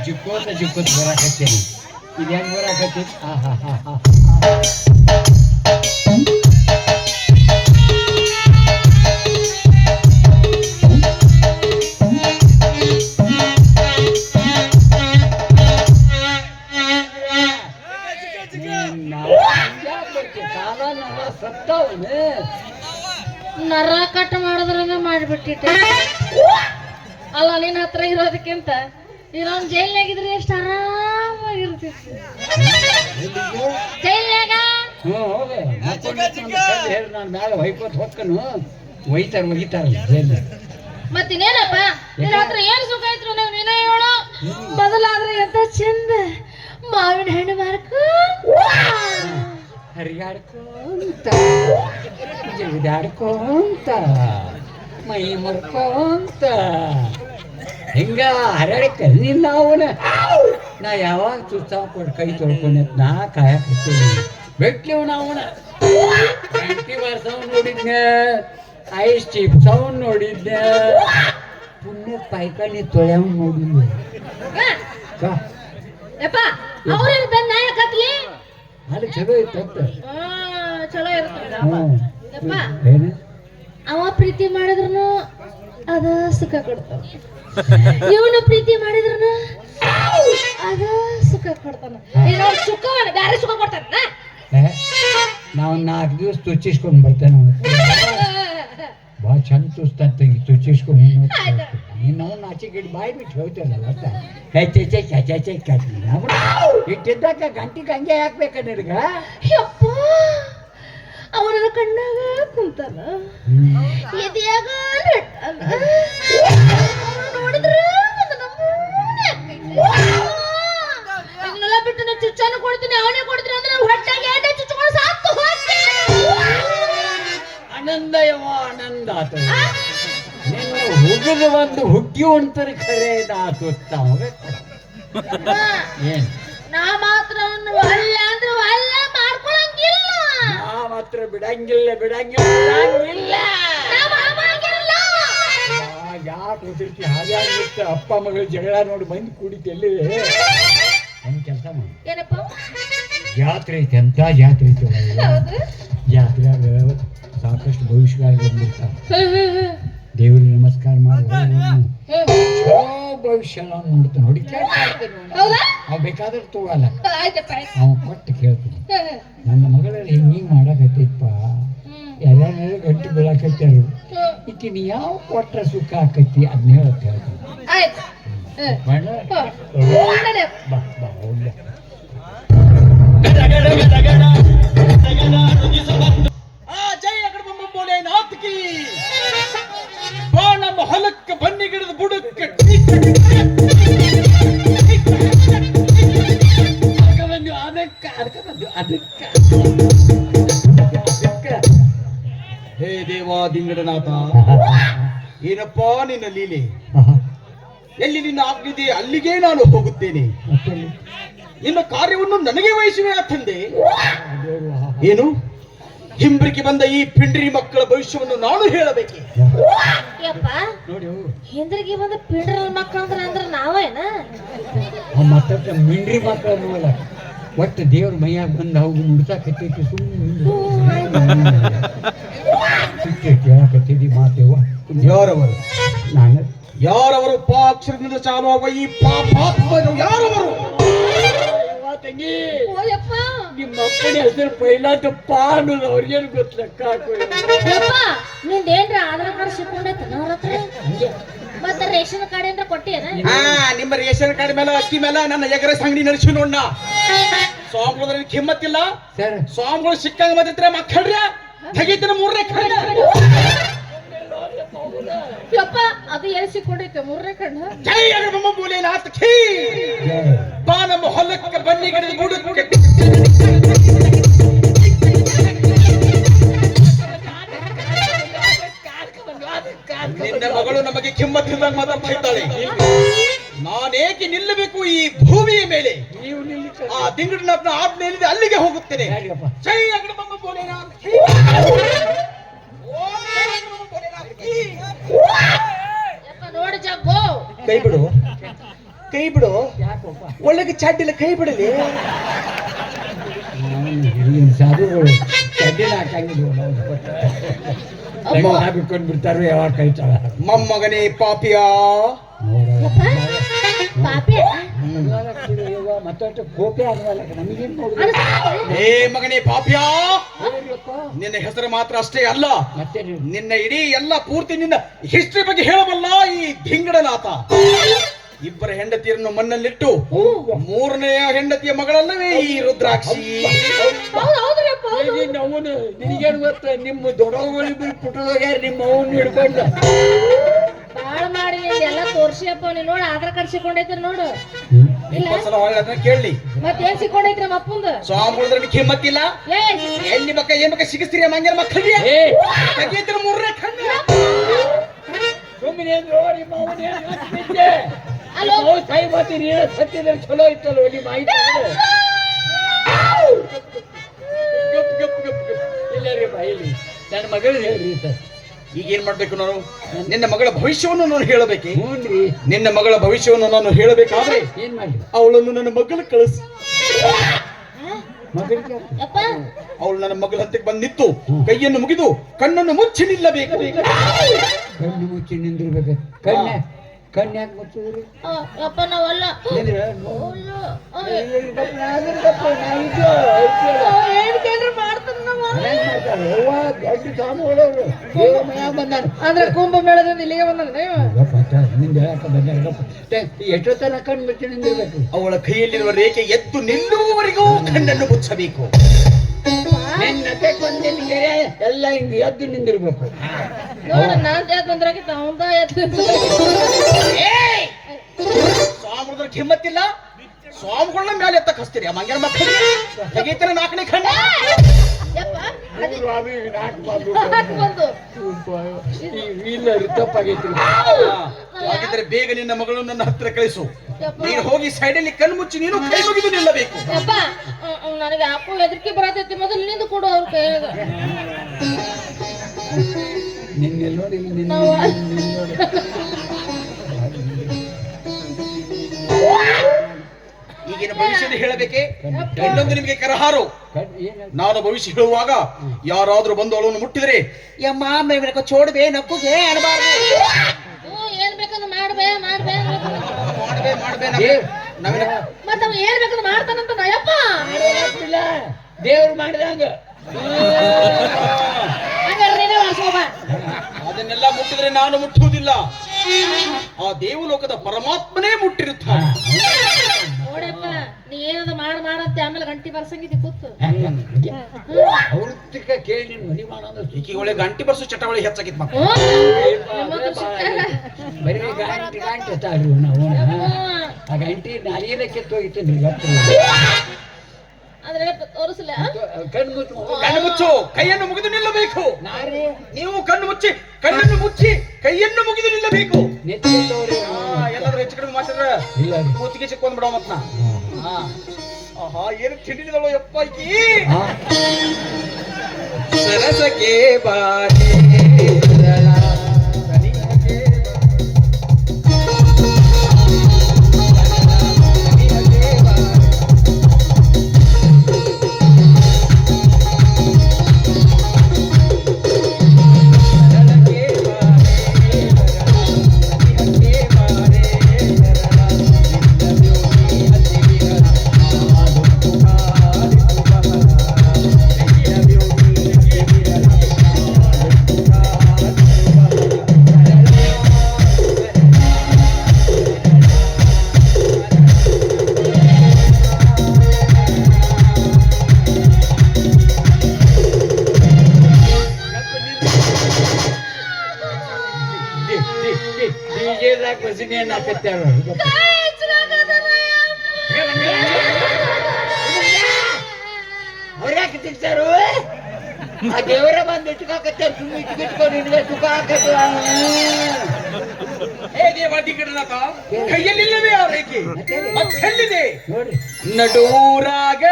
ಜಿಕ್ಕೋತ ಬರಾಕತ್ತೇನೆ. ಇದು ಹೆಂಗ್ ಬರಾಕತ್ತಿ? ನರ ಕಟ್ ಮಾಡಿದ್ರೆ ಮಾಡಿಬಿಟ್ಟಿಟ್ಟೆ. ಅಲ್ಲ ನಿನ್ನ ಹತ್ರ ಇರೋದಕ್ಕಿಂತ ಇನ್ನೊಂದು ಜೈಲ್ನಾಗಿದ್ರೆ ಎಷ್ಟು ಆರಾಮಾಗಿರ್ತಿತ್ತು. ಜೈಲ್ನಾಗ ನಾನು ಮ್ಯಾಲ ಹೊಯ್ಕೋತ ಹೊಕ್ಕನು ಒಯ್ತಾರ ಮತ್ತಿನ್ನೇನಪ್ಪ ನಿನ್ನ ಹತ್ರ ಏನ್ ಸುಖ ಇದ್ರು ನೀವು ನೀನೇ ಹೇಳು. ಬದಲಾದ್ರೆ ಎಂತ ಚಂದ ಮಾವಿನ ಹಣ್ಣು ಮಾರ್ಕು ಹರಿಯಾಡ್ಕೊಂತ ಜಿಗಿದಾಡ್ಕೊಂತ ಮೈ ಮುರ್ಕೊಂತ ಹಿಂಗ ಹರಡಕ್ಕೆ ನಿನ್ನ ಅವನ ನಾ ಯಾವಾಗ ಸುಸ್ತಾವ ಕೊಟ್ಟು ಕೈ ತೊಳ್ಕೊಂಡೆ ನಾ ಕಾಯಕತ್ತೀನಿ ಬೆಟ್ಲಿವ್ ಅವನ ಗಂಟಿ ಬರ್ಸವ್ ನೋಡಿದ್ನೆ ಐಸ್ ಚಿಪ್ಸವ್ ನೋಡಿದ್ನೆ ಪುಣ್ಯ ಪೈಕಲ್ಲಿ ತೊಳೆಯವ್ ನೋಡಿದ್ನೆ ಅದು ಚಲೋ ಇತ್ತು ಚಲೋ ಇರ್ತಪ್ಪ. ಅವ ಪ್ರೀತಿ ಮಾಡಿದ್ರು ಅದ ಸುಖ ಕೊಡ್ತಾನ, ಇವನು ಪ್ರೀತಿ ಮಾಡಿದ್ರು ಅದ ಸುಖ ಕೊಡ್ತಾನ. ಸುಖ ಬ್ಯಾರೆ ಸುಖ ಕೊಡ್ತಾನ. ನಾವು 4 ದಿವಸ ತುಚ್ಚಿಸ್ಕೊಂಡ್ ಬರ್ತೇನೆ. ಭಾಳ ಚಂದ ತುಸ್ತಂತ ತುಚ್ಚಿಸ್ಕೊಂಡು ನಾವು ನಾಚಿಕೆಡಿ ಬಾಯಿ ಬಿಟ್ಟು ಹೋಗ್ತೇವಲ್ಲ ಇಟ್ಟಿದ್ದಾಗ ಗಂಟಿಗೆ ಹಂಗೆ ಹಾಕ್ಬೇಕ ನಿನಗ. ಅವನ ಕಣ್ಣಾಗ ಕುಂತಾನ, ಎದೆಯಾಗ ನೋಡಿದ್ರ ಇದನ್ನೆಲ್ಲ ಬಿಟ್ಟು ನಾನು ಚುಚ್ಚಾನು ಕೊಡ್ತೀನಿ ಅವನೇ ಕೊಡ್ತೀನಿ ಅಂದ್ರೆ ಹೊಟ್ಟೆಗೆ ಎಣ್ಣೆ ಚುಚ್ಚಿಕೊಂಡು ಸಾಕು ಆನಂದ ಆನಂದ ಆತ. ನಿನ್ನ ಹುಗಿದ ಒಂದು ಹುಗ್ಗಿ ಉಂಟರಿ ಖರೆ ಆತುತ್ತ ಏನ್ ನಾ ಮಾತ್ರ ಅಲ್ಲ ಅಂದ್ರೆ ಅಲ್ಲ ಮಾಡ್ಕೊಳಂಗಿಲ್ಲ. ನಾ ಮಾತ್ರ ಬಿಡಂಗಿಲ್ಲ ಬಿಡಂಗಿಲ್ಲ. ಯಾಕೆ ಓದಿರ್ತಿ ಹಾಗೆ ಆಗಿರುತ್ತೆ. ಅಪ್ಪ ಮಗಳು ಜಗಳ ನೋಡಿ ಬಂದು ಕೂಡಿತಿ ಎಲ್ಲಿ ಒಂದ್ ಕೆಲಸ ಮಾಡಿ. ಏನಪ್ಪ ಜಾತ್ರೆ ಐತೆ ಅಂತ ಜಾತ್ರೆ ಐತೆ. ಜಾತ್ರೆಯಾಗ ಸಾಕಷ್ಟು ಭವಿಷ್ಯಗಾರ ಬಂದಿರ್ತಾರೆ. ದೇವ್ರಿಗೆ ನಮಸ್ಕಾರ ಮಾಡಿ ಭವಿಷ್ಯ ನೋಡ್ತಾನೆ ಅವ್ ಬೇಕಾದ್ರೆ ತಗೋಲ್ಲ. ಅವ್ ಕೊಟ್ಟು ಕೇಳ್ತೀನಿ ನನ್ನ ಮಗಳಲ್ಲಿ ಹಿಂಗೆ ಮಾಡಕತ್ತೈತಪ್ಪ ಎಲ್ಲಾರು ಗಂಟು ಬೀಳಾಕತ್ತಾರು ಈಕಿ ನೀ ಯಾವ ಕೊಟ್ರ ಸುಖ ಆಕೈತಿ ಅದನ್ನ ಹೇಳಕ್ ಹೇಳ್ತೀನಿ. ನಮ್ಮ ಹೊಲಕ್ಕೆ ಬನ್ನಿ ಗಿಡದ ಬುಡಕ್ಕೆ ಹೇ ದೇವಾದಿಂಗಡನಾಥ, ಏನಪ್ಪಾ ನಿನ್ನ ಲೀಲೆ? ಎಲ್ಲಿ ನಿನ್ನ ಆಜ್ಞೆ ಅಲ್ಲಿಗೆ ನಾನು ಹೋಗುತ್ತೇನೆ. ನಿನ್ನ ಕಾರ್ಯವನ್ನು ನನಗೆ ವಹಿಸುವೆ ತಂದೆ. ಏನು ಹಿಂಬರಿಕೆ ಬಂದ ಈ ಪಿಂಡ್ರಿ ಮಕ್ಕಳ ಭವಿಷ್ಯವನ್ನು ನಾನು ಹೇಳಬೇಕೆ? ಹಿಂದ್ರಿಗೆ ಬಂದ ಪಿಂಡ್ರಿ ಮಕ್ಕಳು ಅಂದ್ರೆ ನಾವೇನ ಮತ್ತ ಮಿಂಡ್ರಿ ಮಕ್ಕಳು ಅಲ್ಲ, ಒಟ್ಟು ದೇವ್ರ ಮೈಯಾಗ ಬಂದ ಹೋಗಿ ನುಡ್ಸಾಕತ್ತೈತಿ. ಸುಮ್ಮನೆ ಕೇಳಕತ್ತಿದ್ದಿ ಮಾತೇವ. ಯಾರವರು? ನಾನು ಯಾರವರು? ಪಾಕ್ಷರದಿಂದ ಚಾಲು ಆಗುವ ಈ ಪಾಪಾತ್ಮರು ಯಾರವರು? ತಂಗಿ ನಿಮ್ಮ ಅಪ್ಪನ ಹೆಸರು ಪೈಲಾಟ ಪಾನು ಅವ್ರಿಗೇನು ಗೊತ್ತಕ್ಕ. ನಿಂದೇನ್ರ ಆಧಾರ್ ಕಾರ್ಡ್ ಸಿಕ್ಕೊಂಡೈತ ಅವ್ರ ಹತ್ರ? ಮತ್ತೆ ರೇಷನ್ ಕಾರ್ಡ್ ಏನ್ರ ಕೊಟ್ಟಿಯನ? ನಿಮ್ಮ ರೇಷನ್ ಕಾರ್ಡ್ ಮೇಲೆ ಅಕ್ಕಿ ಮೇಲೆ ನನ್ನ ಎಗರಸ್ ಅಂಗಡಿ ನಡೆಸಿ ನೋಡ್ನ. ಸ್ವಾಮಿಗಳ ಕಿಮ್ಮತ್ತಿಲ್ಲ ಸರ್. ಸ್ವಾಮಿಗಳು ಸಿಕ್ಕಂಗ ಮತ್ತಿದ್ರೆ ಮಕ್ಕಳ್ರಿ ತೆಗಿತೀನಿ 3ನೇ ಕಣ್ಣ. ಯಪ್ಪ ಅದು ಎಲ್ಲಿ ಸಿಕ್ಕೊಂಡೈತೆ 3ನೇ ಕಣ್ಣ? ಜೈ ಅಗರಬಮ್ಮ ಬೋಲೆನಾಥ ಕೀ. ಬಾ ನಮ್ಮ ಹೊಲಕ್ಕೆ ಬನ್ನಿ ಗಿಡದ ಬುಡಕ್ಕೆ. ನಿನ್ನ ಮಗಳು ನಮಗೆ ಕಿಮ್ಮತ್ತಿದ್ದಾಗ ಮಾತಾಡ್ತಾ ಇದ್ದಾಳೆ. ನಾನೇಕೆ ನಿಲ್ಲಬೇಕು ಈ ಭೂಮಿಯ ಮೇಲೆ? ಆ ದಿಂಗಡನಾಥನ ಆಜ್ಞೆ ಏನಿದೆ ಅಲ್ಲಿಗೆ ಹೋಗುತ್ತೇನೆ. ಜೈ ಅಗರಬಮ್ಮ ಬೋಲೆನಾಥ ಕೀ. ನೋಡಿ ಜಗ್ಗೋ ಕೈ ಬಿಡು. ಕೈ ಬಿಡು. ಯಾಕಪ್ಪ ಒಳಗೆ ಚಾಟಿಲ್ಲ, ಕೈ ಬಿಡಲಿ. ಈಗಿನ ಸಾಧುಗಳು ಚಡ್ಡಿನ ಹಾಕಂಗಿಲ್ಲ, ಹಾಕಿಕೊಂಡು ಬಿಡ್ತಾರೋ ಯಾವಾಗ ಕೈತಾಳ. ಮೊಮ್ಮಗನೇ ಪಾಪಿಯ. ಮತ್ತೊಟ್ಟು ಕೋಪೆ ಆಗಲ್ಲ ನಮಗೇನ್ ನೋಡುದು. ಏ ಮಗನೇ ಪಾಪಿಯ, ನಿನ್ನ ಹೆಸರು ಮಾತ್ರ ಅಷ್ಟೇ ಅಲ್ಲ, ಮತ್ತೆ ನಿನ್ನ ಇಡೀ ಎಲ್ಲ ಪೂರ್ತಿ ನಿನ್ನ ಹಿಸ್ಟ್ರಿ ಬಗ್ಗೆ ಹೇಳಬಲ್ಲ ಈ ಧಿಂಗಡನಾಥ. ಇಬ್ಬರ ಹೆಂಡತಿಯರನ್ನು ಮಣ್ಣಲ್ಲಿಟ್ಟು ಮೂರನೆಯ ಹೆಂಡತಿಯ ಮಗಳಲ್ಲವೇ ಈ ರುದ್ರಾಕ್ಷಿ. ಅವನು ನಿನಗೇನು ಗೊತ್ತ, ನಿಮ್ಮ ದೊಡ್ಡಗಳಿಬ್ಬರು ಪುಟ್ಟದೋಗ್ಯಾರ, ನಿಮ್ಮ ಅವನು ಹಿಡ್ಕೊಂಡು ಬಾಳ ಮಾಡಿ ಎಲ್ಲ ತೋರ್ಸಿಯಪ್ಪ. ನೀನ್ ನೋಡ ಆಧಾರ್ ಕಾರ್ಡ್ ಸಿಕ್ಕೊಂಡೈತಿ ನೋಡು. ಸಲ ಅದನ್ನ ಕೇಳಿ ಮತ್ತೇನ್ ಸಿಕ್ಕೊಂಡೈತ್ರಿ ನಮ್ಮ ಅಪ್ಪಂದ? ಸ್ವಾಮಿಗಳ ಕಿಮ್ಮತ್ತಿಲ್ಲ. ಎಲ್ಲಿ ಮಕ್ಕ ಏನ್ ಮಕ್ಕ ಸಿಗಿಸ್ತೀರಿ ಮಂಗ್ಯಾರ ಮಕ್ಕಳಿಗೆ ತೆಗೀತಿರ ಮೂರನೇ ಕಣ್ಣು. ಸುಮ್ಮನೆ ಕೈ ಬರ್ತೀನಿ ಸತ್ತಿದ್ರೆ ಚಲೋ ಇತ್ತಲ್ಲ ನಿಮ್ಮ ಮಾಹಿತಿ. ಇಲ್ಲ ರೀ ಬಾಯಿಲಿ ನನ್ನ ಮಗಳು ಹೇಳ್ರಿ ಸರ್. ಈಗ ಏನ್ ಮಾಡ್ಬೇಕು ನಾನು? ನಿನ್ನ ಮಗಳ ಭವಿಷ್ಯವನ್ನು ನಾನು ಹೇಳಬೇಕೆ? ಹ್ಞೂನ್ರಿ, ನಿನ್ನ ಮಗಳ ಭವಿಷ್ಯವನ್ನು ನಾನು ಹೇಳಬೇಕಾದ್ರೆ ಏನ್ ಮಾಡ್ಲಿ? ಅವಳನ್ನು ನನ್ನ ಮಗಳು ಕಳಿಸಿ. ಮಗಳಿಗೆ ಅವಳು ನನ್ನ ಮಗಳ ಹತ್ತಿಗೆ ಬಂದು ನಿಂತು ಕೈಯನ್ನು ಮುಗಿದು ಕಣ್ಣನ್ನು ಮುಚ್ಚಿ ನಿಲ್ಲಬೇಕು. ಕಣ್ಣು ಮುಚ್ಚಿ ನಿಂದಿರ್ಬೇಕು. ಕಣ್ಣು ಯಾಕೆ ಮುಚ್ಚಿದ್ರಿ? ಅಪ್ಪ ನಾವಲ್ಲ ಅಂದ್ರೆ ಕುಂಭ ಮೇಳದಿಂದ ಇಲ್ಲಿಗೆ ಬಂದ್ರೆ ಎಷ್ಟೋ ತನ ಕಣ್ಣು ಮುಚ್ಚಿ ನಿಂದಿರ್ಬೇಕು. ಅವಳ ಕೈಯಲ್ಲಿರುವ ರೇಖೆ ಎದ್ದು ನಿಲ್ಲುವವರೆಗೂ ಕಣ್ಣನ್ನು ಮುಚ್ಚಬೇಕು. ಎಲ್ಲ ಹಿಂಗೆ ಎದ್ದು ನಿಂದಿರ್ಬೇಕು. ನೋಡ ನಾನ್ ಎದ್ದು ಬಂದ್ರಾಗಿತ್ತ ಅವಂದ ಎದ್ದು. ಸ್ವಾಮಿಗಳ ಕಿಮ್ಮತ್ತಿಲ್ಲ. ಸ್ವಾಮಿಗಳನ್ನ ಮೇಲೆ ಎತ್ತ ಕಸ್ತೀರಿ ಆ ಮಂಗ್ಯಾರ ಮಕ್ಕಳಿಗೆ ತೆಗೀತಾರೆ ನಾಲ್ಕನೇ ಕಣ್ಣ. ಹಾಗಿದ್ರೆ ಬೇಗ ನಿನ್ನ ಮಗಳು ನನ್ನ ಹತ್ತಿರ ಕಳಿಸು. ನೀನು ಹೋಗಿ ಸೈಡಲ್ಲಿ ಕಣ್ಣು ಮುಚ್ಚಿ ನೀನು ಕೈ ಮುಗಿದು ನಿಲ್ಲಬೇಕು. ನನಗೆ ಯಾಕೋ ಹೆದರಿಕೆ ಬರತೈತಿ. ಮೊದಲು ನಿಂದು ಕೊಡು ಅವ್ರ ಕೈಯಾಗ. ನಿನ್ನೆ ನೋಡಿ ಈಗಿನ ಭವಿಷ್ಯದ ಹೇಳಬೇಕೆ? ಇನ್ನೊಂದು ನಿಮಗೆ ಕರಹಾರು. ನಾನು ಭವಿಷ್ಯ ಹೇಳುವಾಗ ಯಾರಾದ್ರೂ ಬಂದು ಅವಳನ್ನು ಮುಟ್ಟಿದರೆ ಯಮ್ಮ ಮೇವಿನ ಚೋಡ್ಬೇ ನಕ್ಕುಗೆ ಅನಬಾರ್ದು. ಏನ್ ಬೇಕಂದ್ರೆ ಮಾಡ್ಬೇ ಮಾಡ್ಬೇ ಮತ್ತ ಅವ ಏನ್ ಬೇಕಂದ್ರೆ ಮಾಡ್ತಾನಂತ ನಯಪ್ಪ. ದೇವ್ರು ಮಾಡಿದಂಗ ಅದನ್ನೆಲ್ಲ ಮುಟ್ಟಿದ್ರೆ ನಾನು ಮುಟ್ಟುವುದಿಲ್ಲ. ಆ ದೇವಲೋಕದ ಪರಮಾತ್ಮನೇ ಮುಟ್ಟಿರುತ್ತಾನೆ. ನೋಡಪ್ಪ ನೀ ಏನದ ಮಾಡಂತೆ ಆಮೇಲೆ ಗಂಟಿ ಬರ್ಸಂಗಿದ್ದಿ ಕೂತು ಅವ್ರ ಕೇಳಿ ಮನಿ ಮಾಡೋದು. ಈಕಿ ಒಳ್ಳೆ ಗಂಟಿ ಬರ್ಸು ಚಟವಳಿ ಹೆಚ್ಚಾಗಿತ್ತು ಮಕ್ಕಳು. ಬರೀ ಗಂಟಿ ಗಂಟೆ ತಾಳ್ರಿ ನಾವು. ಆ ಗಂಟಿ ನಾಲಿಗೆ ಕಿತ್ತೋಗಿತ್ತು ನೀವು ಆದ್ರೆ ತೋರಿಸಲ್ಲ. ಕಣ್ಣು ಮುಚ್ಚು, ಕಣ್ಣು ಮುಚ್ಚು, ಕೈಯನ್ನು ಮುಗಿದು ನಿಲ್ಲಬೇಕು. ನಾರೇ ನೀವು ಕಣ್ಣು ಮುಚ್ಚಿ ಕಣ್ಣನ್ನು ಮುಚ್ಚಿ ಕೈಯನ್ನು ಮುಗಿದು ನಿಲ್ಲಬೇಕು. ಎಲ್ಲರೂ ಹೆಚ್ಚು ಕಡಿಮೆ ಮಾತಾಡ್ರೆ ಕೂತಿಗೆ ಚಿಕ್ಕೊಂಡ್ ಬಿಡೋ ಮತ್ನ. ಆಹಾ ಏನು ತಿಂಡಿದಳು ಯಪ್ಪ ಈಕಿ. ಸರಸಕ್ಕೆ ಬಾರಿ ಅವ್ರ್ಯಾಕೆ ತಿಳ್ಸಾರು? ಆ ದೇವರ ಬಂದು ಇಟ್ಕಾಕತ್ತಾರ. ಸುಮ್ಮನೆ ಇಟ್ಕಿಟ್ಕೊಂಡು ನಿನಗೆ ಸುಖ ಹಾಕತ್ತು. ಹೇಗೆ ವಾದಿಕಡನಾಥ ಕೈಯಲ್ಲಿಲ್ಲವೇ ಆ ರೇಖೆ? ಮತ್ತೆ ಎಲ್ಲಿದೆ? ನೋಡಿ ನಡೂರಾಗ